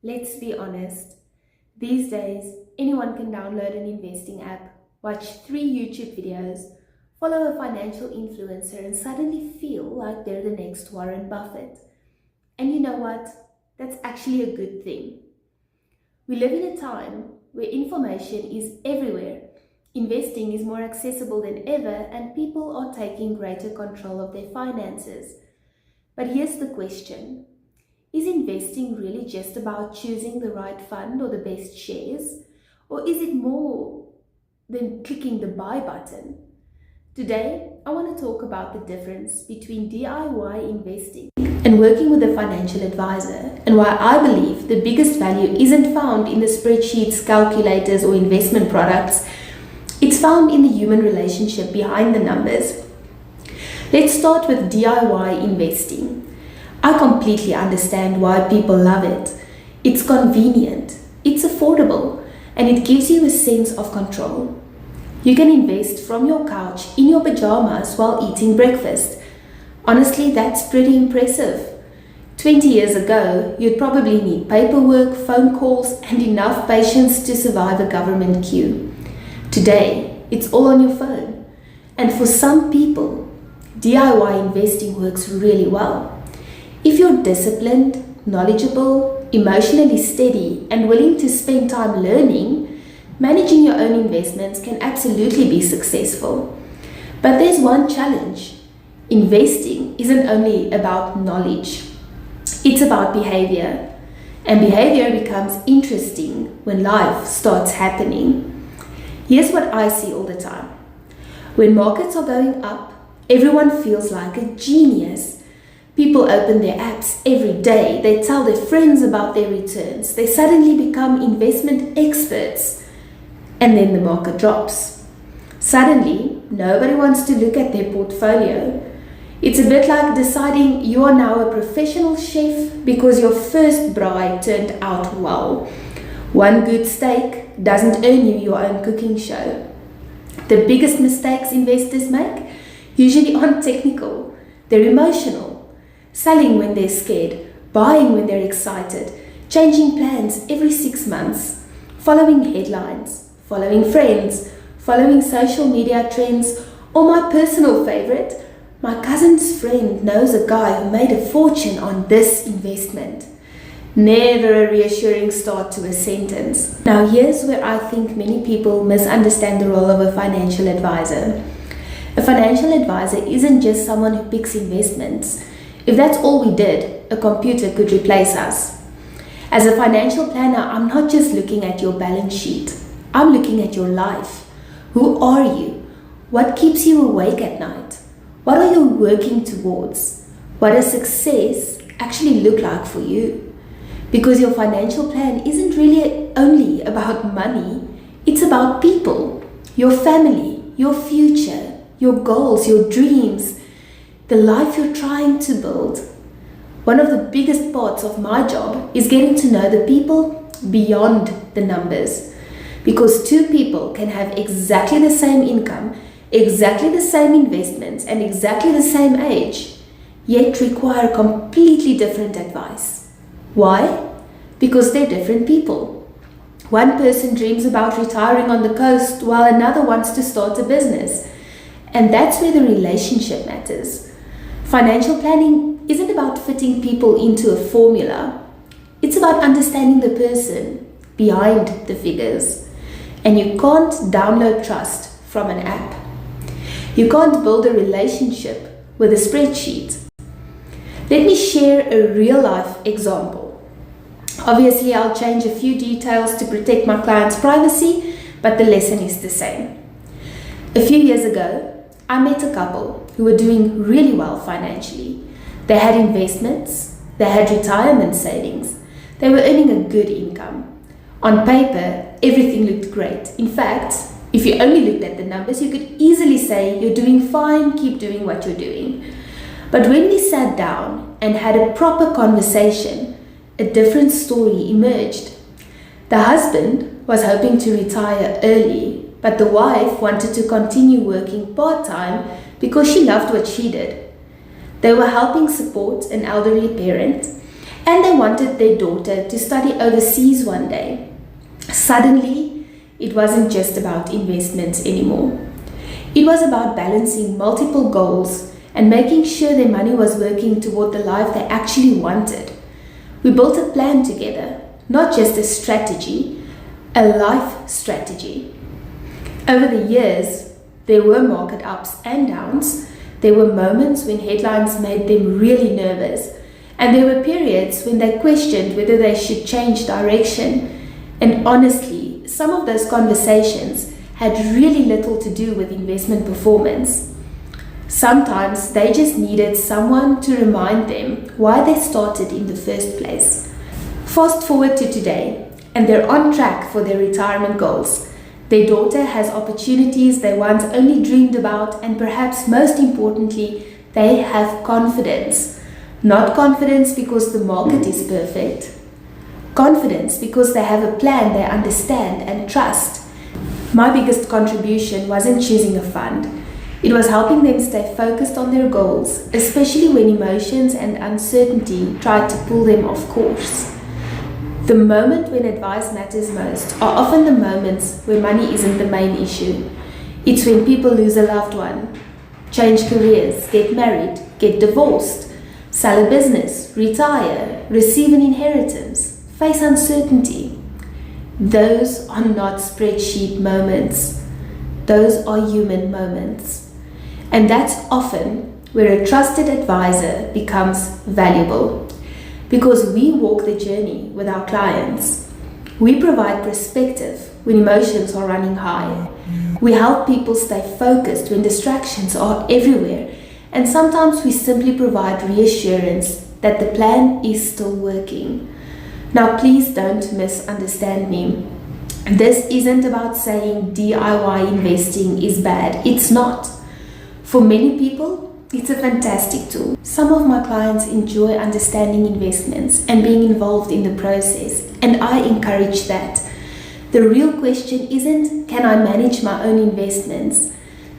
Let's be honest, these days anyone can download an investing app, watch 3 YouTube videos, follow a financial influencer and suddenly feel like they're the next Warren Buffett. And you know what? That's actually a good thing. We live in a time where information is everywhere. Investing is more accessible than ever and people are taking greater control of their finances. But here's the question. Is investing really just about choosing the right fund or the best shares? Or is it more than clicking the buy button? Today, I want to talk about the difference between DIY investing and working with a financial advisor, and why I believe the biggest value isn't found in the spreadsheets, calculators, or investment products. It's found in the human relationship behind the numbers. Let's start with DIY investing. I completely understand why people love it. It's convenient, it's affordable, and it gives you a sense of control. You can invest from your couch in your pajamas while eating breakfast. Honestly, that's pretty impressive. 20 years ago, you'd probably need paperwork, phone calls, and enough patience to survive a government queue. Today, it's all on your phone. And for some people, DIY investing works really well. If you're disciplined, knowledgeable, emotionally steady, and willing to spend time learning, managing your own investments can absolutely be successful. But there's one challenge. Investing isn't only about knowledge. It's about behavior. And behavior becomes interesting when life starts happening. Here's what I see all the time. When markets are going up, everyone feels like a genius. People open their apps every day. They tell their friends about their returns. They suddenly become investment experts. And then the market drops. Suddenly, nobody wants to look at their portfolio. It's a bit like deciding you are now a professional chef because your first braai turned out well. One good steak doesn't earn you your own cooking show. The biggest mistakes investors make usually aren't technical. They're emotional. Selling when they're scared, buying when they're excited, changing plans every 6 months, following headlines, following friends, following social media trends, or my personal favorite, my cousin's friend knows a guy who made a fortune on this investment. Never a reassuring start to a sentence. Now here's where I think many people misunderstand the role of a financial advisor. A financial advisor isn't just someone who picks investments. If that's all we did, a computer could replace us. As a financial planner, I'm not just looking at your balance sheet. I'm looking at your life. Who are you? What keeps you awake at night? What are you working towards? What does success actually look like for you? Because your financial plan isn't really only about money. It's about people, your family, your future, your goals, your dreams, the life you're trying to build. One of the biggest parts of my job is getting to know the people beyond the numbers. Because two people can have exactly the same income, exactly the same investments, and exactly the same age, yet require completely different advice. Why? Because they're different people. One person dreams about retiring on the coast while another wants to start a business. And that's where the relationship matters. Financial planning isn't about fitting people into a formula. It's about understanding the person behind the figures. And you can't download trust from an app. You can't build a relationship with a spreadsheet. Let me share a real-life example. Obviously, I'll change a few details to protect my client's privacy, but the lesson is the same. A few years ago, I met a couple who were doing really well financially. They had investments, they had retirement savings, they were earning a good income. On paper, everything looked great. In fact, if you only looked at the numbers, you could easily say you're doing fine, keep doing what you're doing. But when we sat down and had a proper conversation, a different story emerged. The husband was hoping to retire early, but the wife wanted to continue working part-time because she loved what she did. They were helping support an elderly parent, and they wanted their daughter to study overseas one day. Suddenly, it wasn't just about investments anymore. It was about balancing multiple goals and making sure their money was working toward the life they actually wanted. We built a plan together, not just a strategy, a life strategy. Over the years, there were market ups and downs. There were moments when headlines made them really nervous, and there were periods when they questioned whether they should change direction. And honestly, some of those conversations had really little to do with investment performance. Sometimes they just needed someone to remind them why they started in the first place. Fast forward to today, and they're on track for their retirement goals. Their daughter has opportunities they once only dreamed about, and perhaps most importantly, they have confidence. Not confidence because the market is perfect. Confidence because they have a plan they understand and trust. My biggest contribution wasn't choosing a fund. It was helping them stay focused on their goals, especially when emotions and uncertainty tried to pull them off course. The moment when advice matters most are often the moments where money isn't the main issue. It's when people lose a loved one, change careers, get married, get divorced, sell a business, retire, receive an inheritance, face uncertainty. Those are not spreadsheet moments. Those are human moments. And that's often where a trusted advisor becomes valuable, because we walk the journey with our clients. We provide perspective when emotions are running high. We help people stay focused when distractions are everywhere. And sometimes we simply provide reassurance that the plan is still working. Now, please don't misunderstand me. This isn't about saying DIY investing is bad. It's not. For many people, it's a fantastic tool. Some of my clients enjoy understanding investments and being involved in the process, and I encourage that. The real question isn't, can I manage my own investments?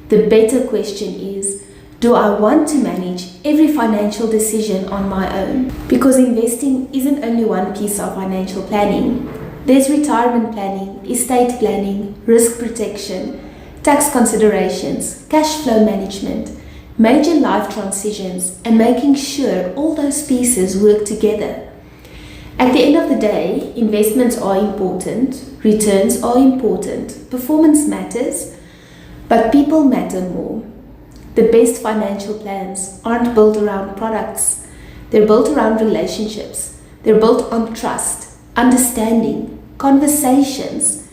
The better question is, do I want to manage every financial decision on my own? Because investing isn't only one piece of financial planning. There's retirement planning, estate planning, risk protection, tax considerations, cash flow management, major life transitions, and making sure all those pieces work together. At the end of the day, investments are important, returns are important, performance matters, but people matter more. The best financial plans aren't built around products. They're built around relationships. They're built on trust, understanding, conversations,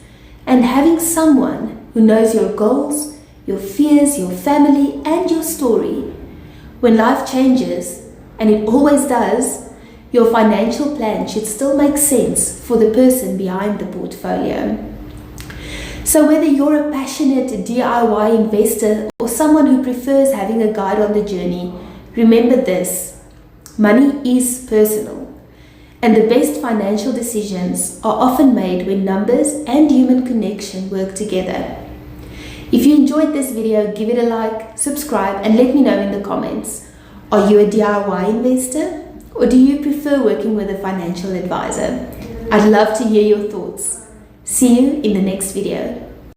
and having someone who knows your goals, your fears, your family, and your story. When life changes, and it always does, your financial plan should still make sense for the person behind the portfolio. So whether you're a passionate DIY investor or someone who prefers having a guide on the journey, remember this: money is personal, and the best financial decisions are often made when numbers and human connection work together. If you enjoyed this video, give it a like, subscribe, and let me know in the comments. Are you a DIY investor, or do you prefer working with a financial advisor? I'd love to hear your thoughts. See you in the next video.